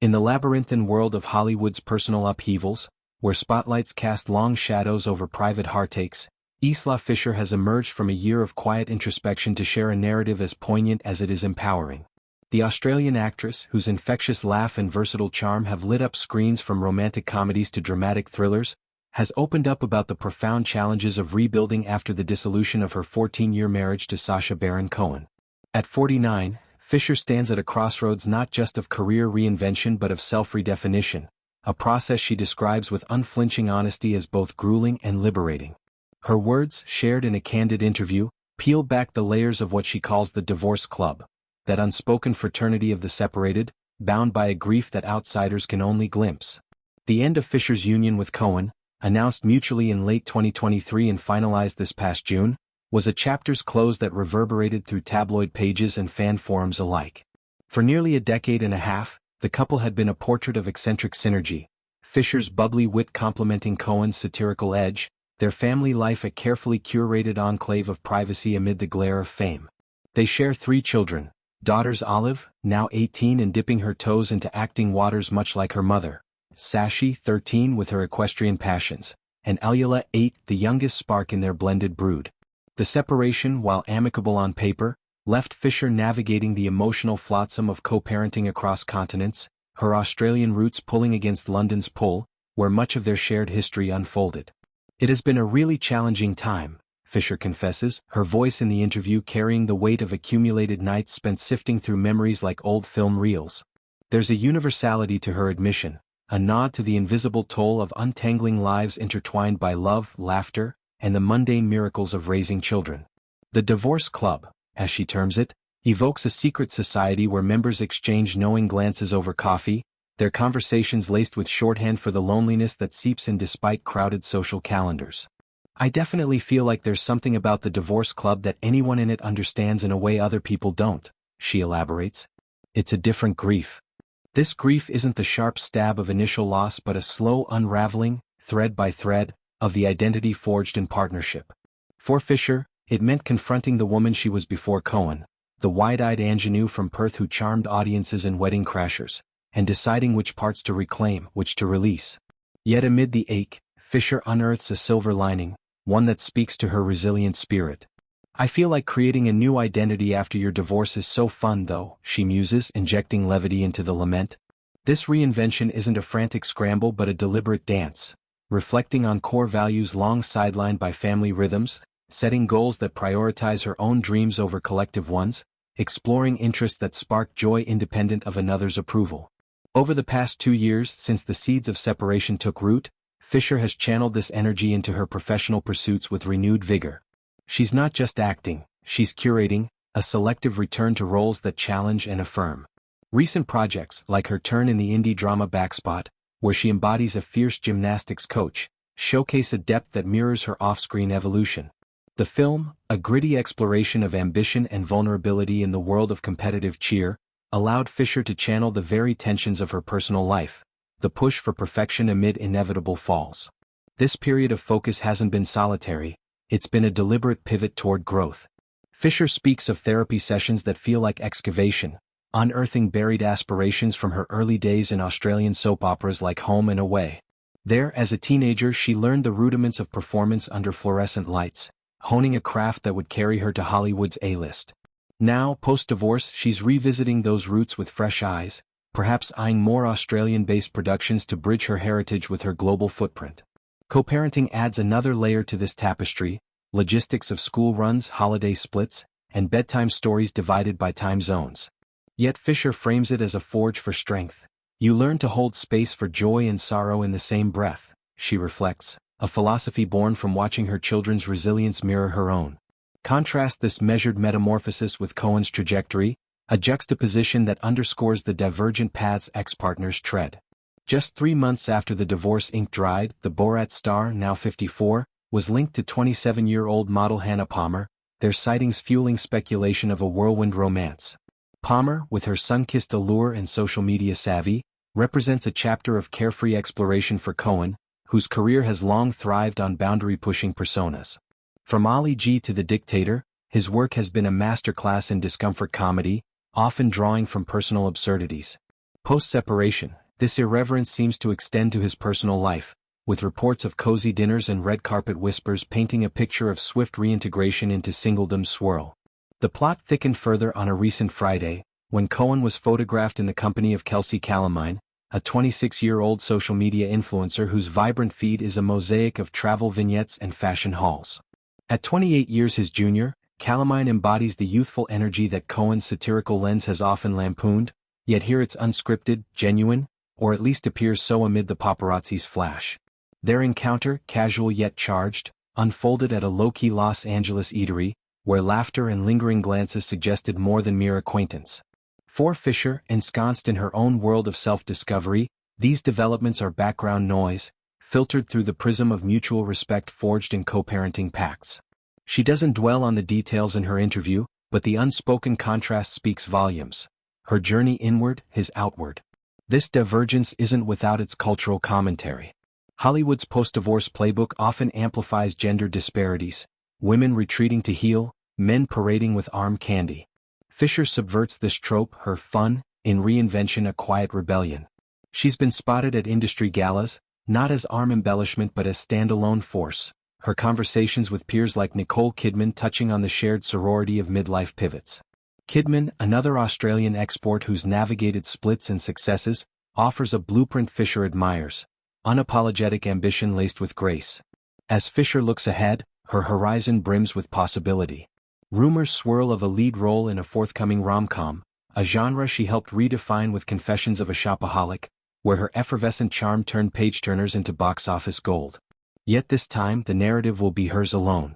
In the labyrinthine world of Hollywood's personal upheavals, where spotlights cast long shadows over private heartaches, Isla Fisher has emerged from a year of quiet introspection to share a narrative as poignant as it is empowering. The Australian actress, whose infectious laugh and versatile charm have lit up screens from romantic comedies to dramatic thrillers, has opened up about the profound challenges of rebuilding after the dissolution of her 14-year marriage to Sacha Baron Cohen. At 49, Fisher stands at a crossroads not just of career reinvention but of self-redefinition, a process she describes with unflinching honesty as both grueling and liberating. Her words, shared in a candid interview, peel back the layers of what she calls the divorce club, that unspoken fraternity of the separated, bound by a grief that outsiders can only glimpse. The end of Fisher's union with Cohen, announced mutually in late 2023 and finalized this past June, was a chapter's close that reverberated through tabloid pages and fan forums alike. For nearly a decade and a half, the couple had been a portrait of eccentric synergy, Fisher's bubbly wit complementing Cohen's satirical edge, their family life a carefully curated enclave of privacy amid the glare of fame. They share 3 children, daughters Olive, now 18 and dipping her toes into acting waters much like her mother, Sashi, 13 with her equestrian passions, and Alula, 8, the youngest spark in their blended brood. The separation, while amicable on paper, left Fisher navigating the emotional flotsam of co-parenting across continents, her Australian roots pulling against London's pull, where much of their shared history unfolded. It has been a really challenging time, Fisher confesses, her voice in the interview carrying the weight of accumulated nights spent sifting through memories like old film reels. There's a universality to her admission, a nod to the invisible toll of untangling lives intertwined by love, laughter, and the mundane miracles of raising children. The Divorce Club, as she terms it, evokes a secret society where members exchange knowing glances over coffee, their conversations laced with shorthand for the loneliness that seeps in despite crowded social calendars. I definitely feel like there's something about the Divorce Club that anyone in it understands in a way other people don't, she elaborates. It's a different grief. This grief isn't the sharp stab of initial loss but a slow unraveling, thread by thread, of the identity forged in partnership. For Fisher, it meant confronting the woman she was before Cohen, the wide-eyed ingenue from Perth who charmed audiences and wedding crashers, and deciding which parts to reclaim, which to release. Yet amid the ache, Fisher unearths a silver lining, one that speaks to her resilient spirit. I feel like creating a new identity after your divorce is so fun though, she muses, injecting levity into the lament. This reinvention isn't a frantic scramble but a deliberate dance, reflecting on core values long sidelined by family rhythms, setting goals that prioritize her own dreams over collective ones, exploring interests that spark joy independent of another's approval. Over the past 2 years since the seeds of separation took root, Fisher has channeled this energy into her professional pursuits with renewed vigor. She's not just acting, she's curating, a selective return to roles that challenge and affirm. Recent projects, like her turn in the indie drama Backspot, where she embodies a fierce gymnastics coach, showcase a depth that mirrors her off-screen evolution. The film, a gritty exploration of ambition and vulnerability in the world of competitive cheer, allowed Fisher to channel the very tensions of her personal life, the push for perfection amid inevitable falls. This period of focus hasn't been solitary, it's been a deliberate pivot toward growth. Fisher speaks of therapy sessions that feel like excavation, unearthing buried aspirations from her early days in Australian soap operas like Home and Away. There, as a teenager, she learned the rudiments of performance under fluorescent lights, honing a craft that would carry her to Hollywood's A-list. Now, post-divorce, she's revisiting those roots with fresh eyes, perhaps eyeing more Australian-based productions to bridge her heritage with her global footprint. Co-parenting adds another layer to this tapestry, logistics of school runs, holiday splits, and bedtime stories divided by time zones. Yet Fisher frames it as a forge for strength. You learn to hold space for joy and sorrow in the same breath, she reflects, a philosophy born from watching her children's resilience mirror her own. Contrast this measured metamorphosis with Cohen's trajectory, a juxtaposition that underscores the divergent paths ex-partners tread. Just 3 months after the divorce ink dried, the Borat star, now 54, was linked to 27-year-old model Hannah Palmer, their sightings fueling speculation of a whirlwind romance. Palmer, with her sun-kissed allure and social media savvy, represents a chapter of carefree exploration for Cohen, whose career has long thrived on boundary-pushing personas. From Ali G to The Dictator, his work has been a masterclass in discomfort comedy, often drawing from personal absurdities. Post-separation, this irreverence seems to extend to his personal life, with reports of cozy dinners and red carpet whispers painting a picture of swift reintegration into singledom's swirl. The plot thickened further on a recent Friday, when Cohen was photographed in the company of Kelsey Calamine, a 26-year-old social media influencer whose vibrant feed is a mosaic of travel vignettes and fashion hauls. At 28 years his junior, Calamine embodies the youthful energy that Cohen's satirical lens has often lampooned, yet here it's unscripted, genuine, or at least appears so amid the paparazzi's flash. Their encounter, casual yet charged, unfolded at a low-key Los Angeles eatery, where laughter and lingering glances suggested more than mere acquaintance. For Fisher, ensconced in her own world of self-discovery, these developments are background noise, filtered through the prism of mutual respect forged in co-parenting pacts. She doesn't dwell on the details in her interview, but the unspoken contrast speaks volumes. Her journey inward, his outward. This divergence isn't without its cultural commentary. Hollywood's post-divorce playbook often amplifies gender disparities, women retreating to heal, men parading with arm candy. Fisher subverts this trope, her fun, in Reinvention, a quiet rebellion. She's been spotted at industry galas, not as arm embellishment but as standalone force, her conversations with peers like Nicole Kidman touching on the shared sorority of midlife pivots. Kidman, another Australian export who's navigated splits and successes, offers a blueprint Fisher admires, unapologetic ambition laced with grace. As Fisher looks ahead, her horizon brims with possibility. Rumors swirl of a lead role in a forthcoming rom-com, a genre she helped redefine with Confessions of a Shopaholic, where her effervescent charm turned page-turners into box office gold. Yet this time the narrative will be hers alone.